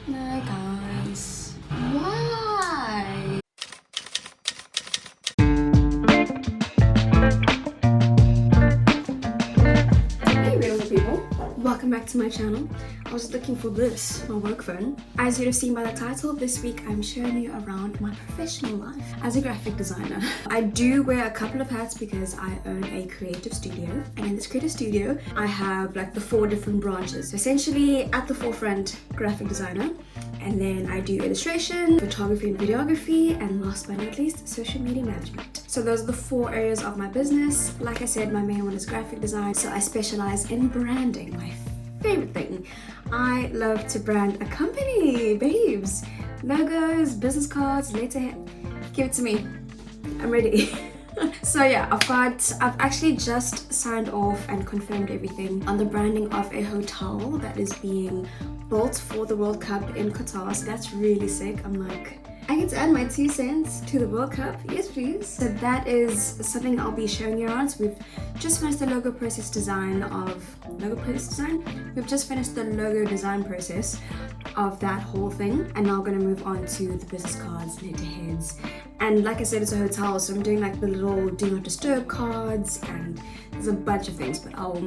No, guys. Why? Hey, beautiful people. Welcome back to my channel. I was looking for this, my work phone. As you'd have seen by the title, this week I'm showing you around my professional life as a graphic designer. I do wear a couple of hats because I own a creative studio, and in this creative studio I have like the 4 different branches. Essentially at the forefront, graphic designer, and then I do illustration, photography and videography, and last but not least, social media management. So those are the 4 areas of my business. Like I said, my main one is graphic design, so I specialize in branding, my favorite thing. I love to brand a company, babes. Logos, business cards, letterhead. Give it to me. I'm ready. So yeah, I've actually just signed off and confirmed everything on the branding of a hotel that is being built for the World Cup in Qatar. So that's really sick. I'm like, I get to add my 2 cents to the World Cup. Yes, please. So that is something I'll be showing you around. So we've just finished the logo design. We've just finished the logo design process of that whole thing, and now we're gonna move on to the business cards, letterheads, and like I said, it's a hotel, so I'm doing like the little do not disturb cards, and there's a bunch of things, but I'll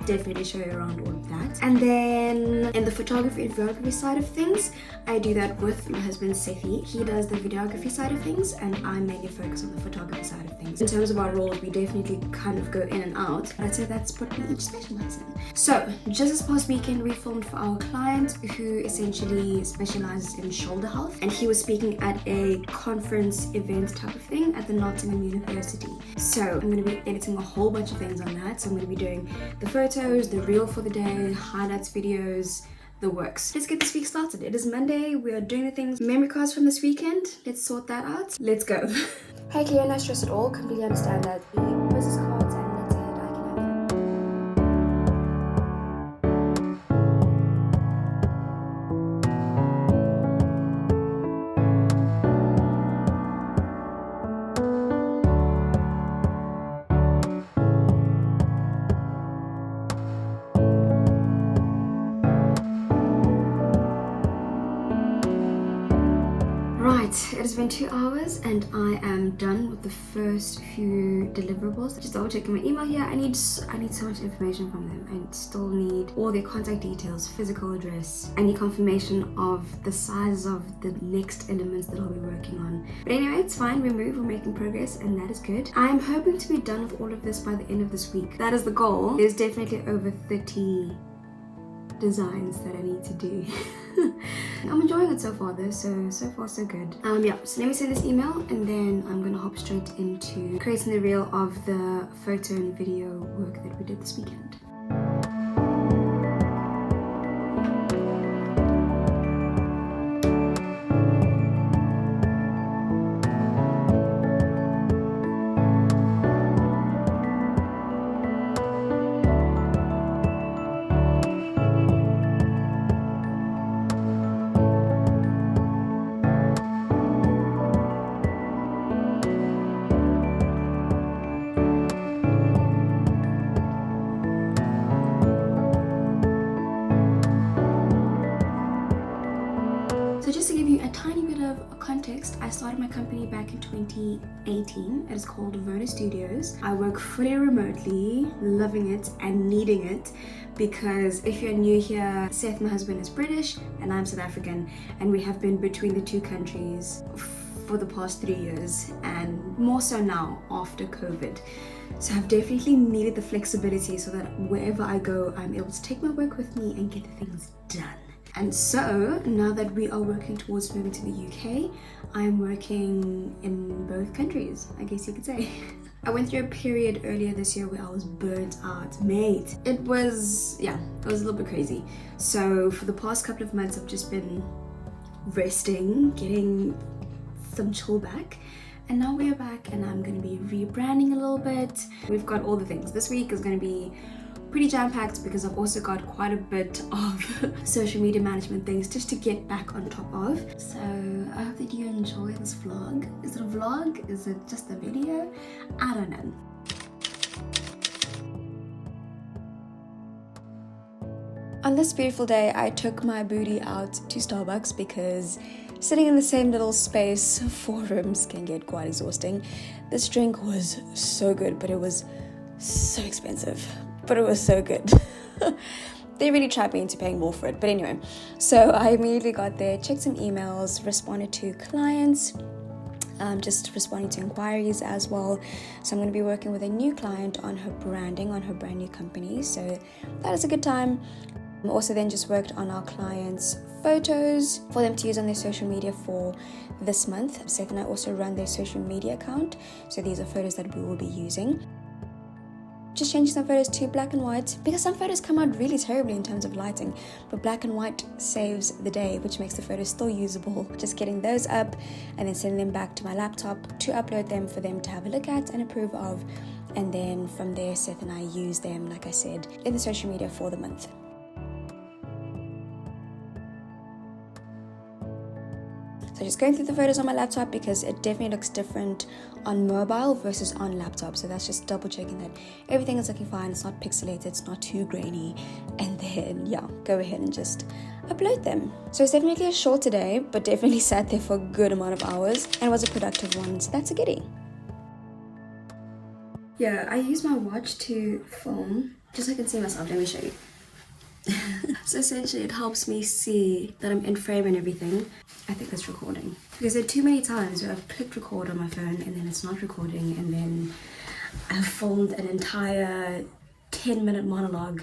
definitely show you around all of that. And then in the photography and videography side of things, I do that with my husband Sethi. He does the videography side of things, and I mainly focus on the photography side of things. In terms of our roles, we definitely kind of go in and out, but I'd say that's what we each specialize in. So just this past weekend, we filmed for our client who essentially specializes in shoulder health, and he was speaking at a conference event type of thing at the Nottingham University. So I'm going to be editing a whole bunch of things on that. So I'm going to be doing the photos, the reel for the day, highlights videos, the works. Let's get this week started. It is Monday. We are doing the things. Memory cards from this weekend. Let's sort that out. Let's go. Hey, Cleo, no stress at all. Completely understand that. The business cards and letterhead, I can have them. Right, it has been 2 hours and I am done with the first few deliverables. Just double checking my email here. I need so much information from them. I still need all their contact details, physical address. I need confirmation of the size of the next elements that I'll be working on. But anyway, it's fine. We're making progress, and that is good. I'm hoping to be done with all of this by the end of this week. That is the goal. There's definitely over 30 designs that I need to do. I'm enjoying it so far though, so far so good. Yeah, so let me send this email and then I'm gonna hop straight into creating the reel of the photo and video work that we did this weekend. Just to give you a tiny bit of context, I started my company back in 2018. It is called Verna Studios. I work fully remotely, loving it and needing it, because if you're new here, Seth, my husband, is British and I'm South African, and we have been between the 2 countries for the past 3 years, and more so now after COVID. So I've definitely needed the flexibility so that wherever I go, I'm able to take my work with me and get things done. And so now that we are working towards moving to the UK, I'm working in both countries, I guess you could say. I went through a period earlier this year where I was burnt out, mate. It was a little bit crazy. So for the past couple of months, I've just been resting, getting some chill back. And now we're back and I'm gonna be rebranding a little bit. We've got all the things. This week is gonna be pretty jam-packed because I've also got quite a bit of social media management things just to get back on top of. So I hope that you enjoy this vlog. Is it a vlog? Is it just a video? I don't know. On this beautiful day, I took my booty out to Starbucks because sitting in the same little space, 4 rooms, can get quite exhausting. This drink was so good, but it was so expensive. But it was so good. They really tried me into paying more for it. But anyway, so I immediately got there, checked some emails, responded to clients, just responding to inquiries as well. So I'm going to be working with a new client on her branding, on her brand new company. So that is a good time. Also then just worked on our clients' photos for them to use on their social media for this month. Seth and I also run their social media account. So these are photos that we will be using. Just changing some photos to black and white because some photos come out really terribly in terms of lighting, but black and white saves the day, which makes the photos still usable. Just getting those up and then sending them back to my laptop to upload them for them to have a look at and approve of. And then from there, Seth and I use them, like I said, in the social media for the month. So just going through the photos on my laptop because it definitely looks different on mobile versus on laptop. So that's just double checking that everything is looking fine. It's not pixelated, it's not too grainy. And then, yeah, go ahead and just upload them. So it's definitely a short today, but definitely sat there for a good amount of hours and was a productive one. So that's a goodie. Yeah, I use my watch to film just so I can see myself. Let me show you. So essentially it helps me see that I'm in frame and everything. I think it's recording because there are too many times where I've clicked record on my phone and then it's not recording, and then I've filmed an entire 10-minute monologue,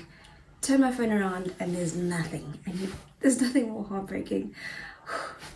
turn my phone around and there's nothing, and there's nothing more heartbreaking.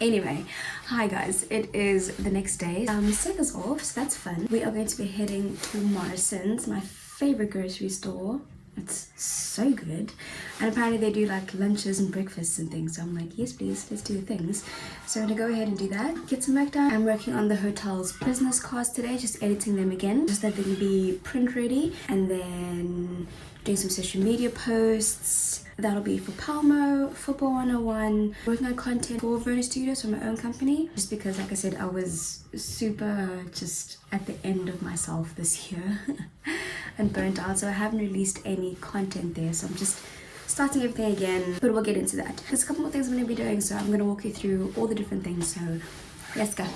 Anyway, hi guys, it is the next day. Seth is off, so that's fun. We are going to be heading to Morrison's, my favorite grocery store. It's so good, and apparently they do like lunches and breakfasts and things, so I'm like, yes please, let's do the things. So I'm gonna go ahead and do that, get some work done. I'm working on the hotel's business cards today, just editing them again just that they can be print ready, and then doing some social media posts. That'll be for Palmo, Football 101, working on content for Verna Studios for my own company, just because like I said, I was super just at the end of myself this year and burnt out, so I haven't released any content there, so I'm just starting everything again, but we'll get into that. There's a couple more things I'm going to be doing, so I'm going to walk you through all the different things, so let's go.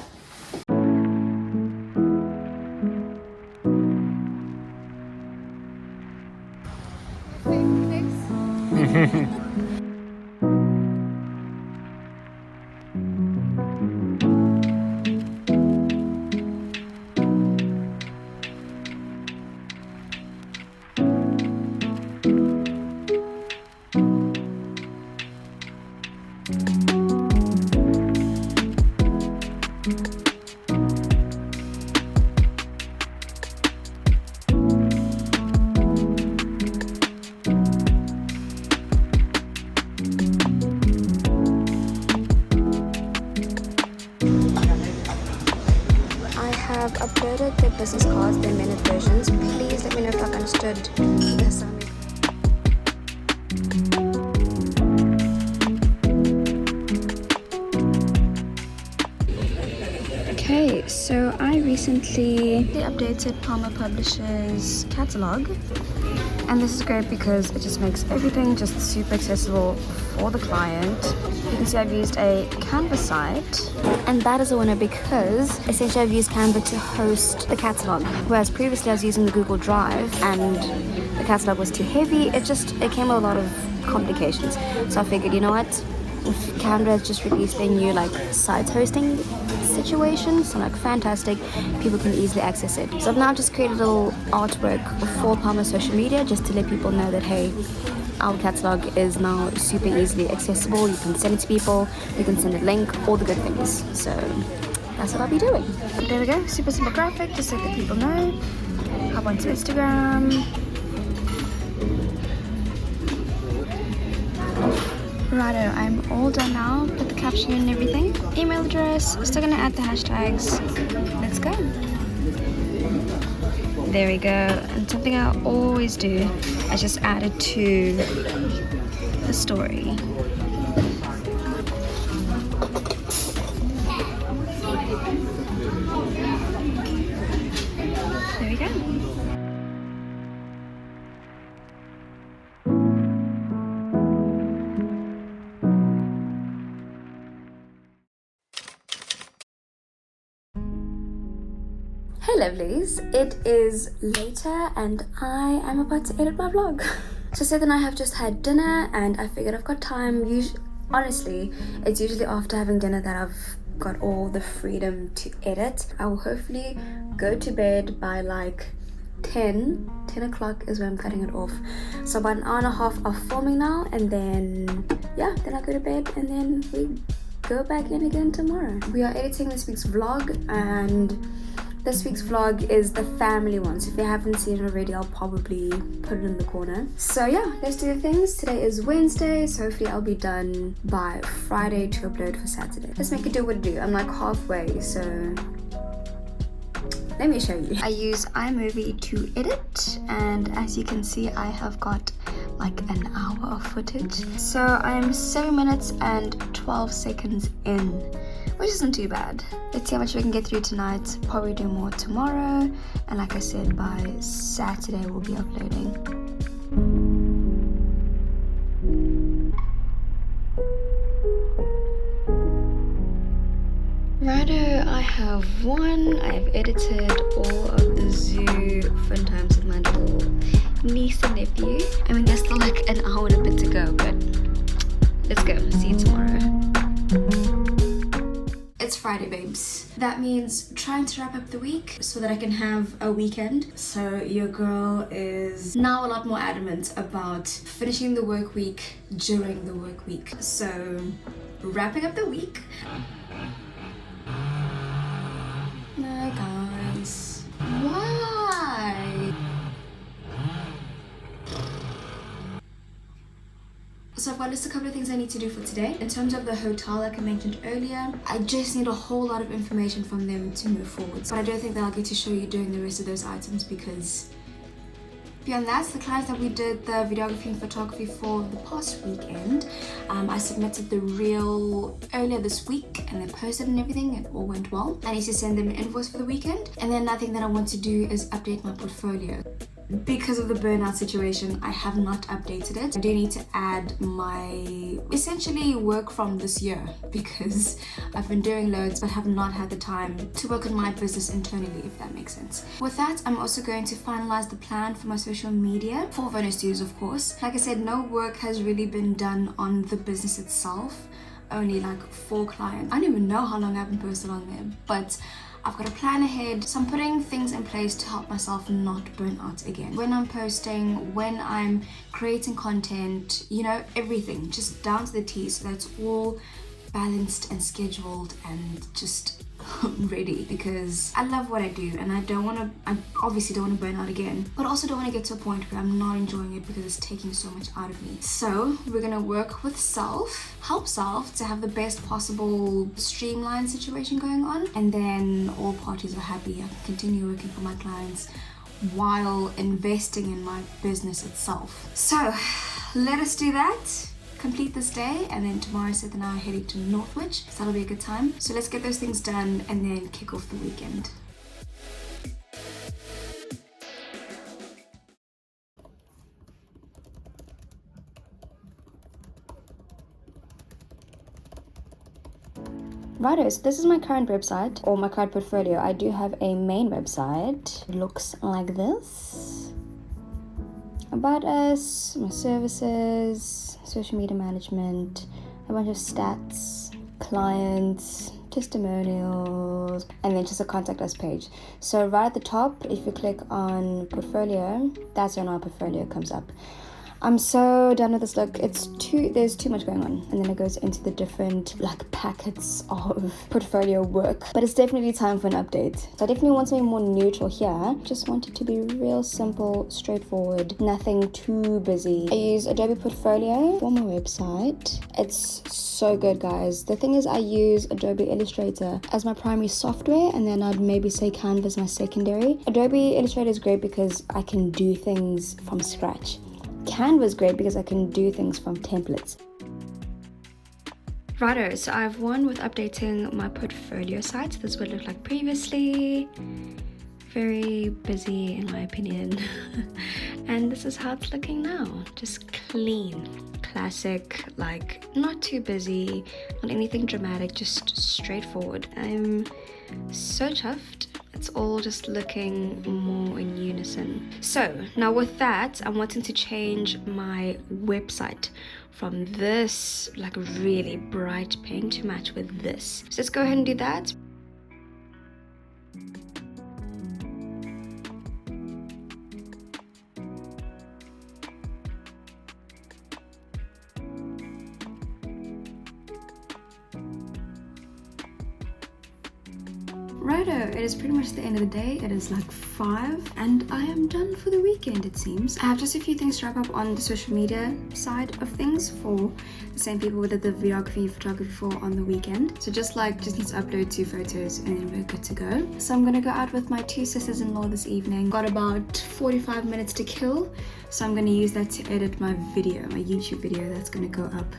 I've uploaded the business cards, the minute versions. Please let me know if I've understood the summary. Okay, so I recently updated Palmer Publishers catalog, and this is great because it just makes everything just super accessible for the client. You can see I've used a Canva site, and that is a winner because essentially I've used Canva to host the catalog, whereas previously I was using the Google Drive and the catalog was too heavy. It came with a lot of complications, so I figured, you know what, if Canva has just released their new like site hosting situation, so like fantastic, people can easily access it. So I've now just created a little artwork for Palmer social media just to let people know that hey, our catalog is now super easily accessible. You can send it to people, you can send a link, all the good things. So that's what I'll be doing. There we go, super simple graphic just so that people know. Hop onto Instagram. Righto, I'm all done now, put the caption in and everything. Email address, still gonna add the hashtags. Let's go. There we go. And something I always do, I just add it to the story. There we go. Hey lovelies, it is later and I am about to edit my vlog. So Seth and I have just had dinner and I figured I've got time. Honestly, it's usually after having dinner that I've got all the freedom to edit. I will hopefully go to bed by like 10 o'clock is when I'm cutting it off. So about an hour and a half of filming now, and then yeah, then I go to bed and then we go back in again tomorrow. We are editing this week's vlog, and this week's vlog is the family one. So if you haven't seen it already, I'll probably put it in the corner. So yeah, let's do the things. Today is Wednesday, so hopefully I'll be done by Friday to upload for Saturday. Let's make it do what it do. I'm like halfway, so let me show you. I use iMovie to edit, and as you can see, I have got like an hour of footage. So I'm 7 minutes and 12 seconds in, which isn't too bad. Let's see how much we can get through tonight. Probably do more tomorrow, and like I said, by Saturday we'll be uploading. Righto, I have won. I've edited all of the zoo fun times with my little niece and nephew. I mean, there's still like an hour and a bit to go, but let's go. See you tomorrow. It's Friday, babes. That means trying to wrap up the week so that I can have a weekend. So your girl is now a lot more adamant about finishing the work week during the work week. So wrapping up the week. No, guys. Why? So I've got just a couple of things I need to do for today. In terms of the hotel, like I mentioned earlier, I just need a whole lot of information from them to move forward. But I don't think that I'll get to show you during the rest of those items, because beyond that, the clients that we did the videography and photography for the past weekend, I submitted the reel earlier this week and they posted and everything. It all went well. I need to send them an invoice for the weekend, and then another thing that I want to do is update my portfolio. Because of the burnout situation, I have not updated it. I do need to add my essentially work from this year, because I've been doing loads but have not had the time to work on my business internally, if that makes sense. With that, I'm also going to finalize the plan for my social media for Vona Studios, of course. Like I said, no work has really been done on the business itself. Only like 4 clients. I don't even know how long I haven't posted on there, but I've got a plan ahead, so I'm putting things in place to help myself not burn out again. When I'm posting, when I'm creating content, you know, everything, just down to the T, so that's all balanced and scheduled and just ready, because I love what I do and I obviously don't want to burn out again, but also don't want to get to a point where I'm not enjoying it because it's taking so much out of me. So we're gonna work with help self to have the best possible streamlined situation going on, and then all parties are happy. I can continue working for my clients while investing in my business itself. So let us do that. Complete this day, and then tomorrow Seth and I are heading to Northwich, so that'll be a good time. So let's get those things done and then kick off the weekend. Righto, so this is my current website, or my current portfolio. I do have a main website. It looks like this. About us, my services, social media management, a bunch of stats, clients, testimonials, and then just a contact us page. So right at the top, if you click on portfolio, that's when our portfolio comes up. I'm so done with this look. There's too much going on, and then it goes into the different like packets of portfolio work, but it's definitely time for an update. So I definitely want something more neutral here. Just want it to be real simple, straightforward, nothing too busy. I use Adobe Portfolio for my website. It's so good, guys. The thing is, I use Adobe Illustrator as my primary software, and then I'd maybe say Canva as my secondary. Adobe Illustrator is great because I can do things from scratch. Canva is great because I can do things from templates. Righto, so I've won with updating my portfolio site. This is what it looked like previously. Very busy in my opinion. And this is how it's looking now. Just clean, classic, like not too busy, not anything dramatic, just straightforward. I'm so chuffed. it's all just looking more in unison. So now with that, I'm wanting to change my website from this like really bright pink to match with this. So let's go ahead and do that. Righto, it is pretty much the end of the day. It is like 5 and I am done for the weekend, it seems. I have just a few things to wrap up on the social media side of things for the same people we did the videography and photography for on the weekend. So just need to upload 2 photos and then we're good to go. So I'm gonna go out with my 2 sisters-in-law this evening. Got about 45 minutes to kill, so I'm gonna use that to edit my video, my YouTube video that's gonna go up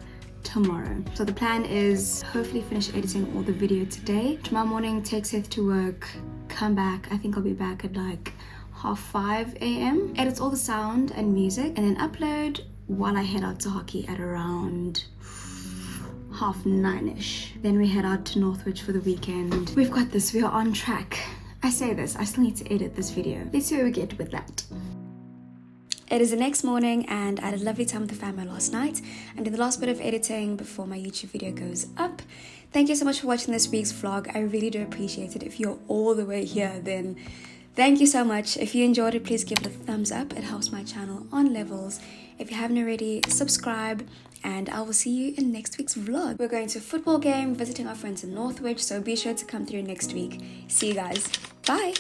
tomorrow. So the plan is hopefully finish editing all the video today. Tomorrow morning, take Seth to work, come back. I think I'll be back at like 5:30 a.m. Edit all the sound and music and then upload while I head out to hockey at around 9:30ish. Then we head out to Northwich for the weekend. We've got this, we are on track. I say this, I still need to edit this video. Let's see where we get with that. It is the next morning and I had a lovely time with the family last night. I'm doing the last bit of editing before my YouTube video goes up. Thank you so much for watching this week's vlog. I really do appreciate it. If you're all the way here, then thank you so much. If you enjoyed it, please give it a thumbs up. It helps my channel on levels. If you haven't already, subscribe and I will see you in next week's vlog. We're going to a football game, visiting our friends in Northwich, so be sure to come through next week. See you guys. Bye.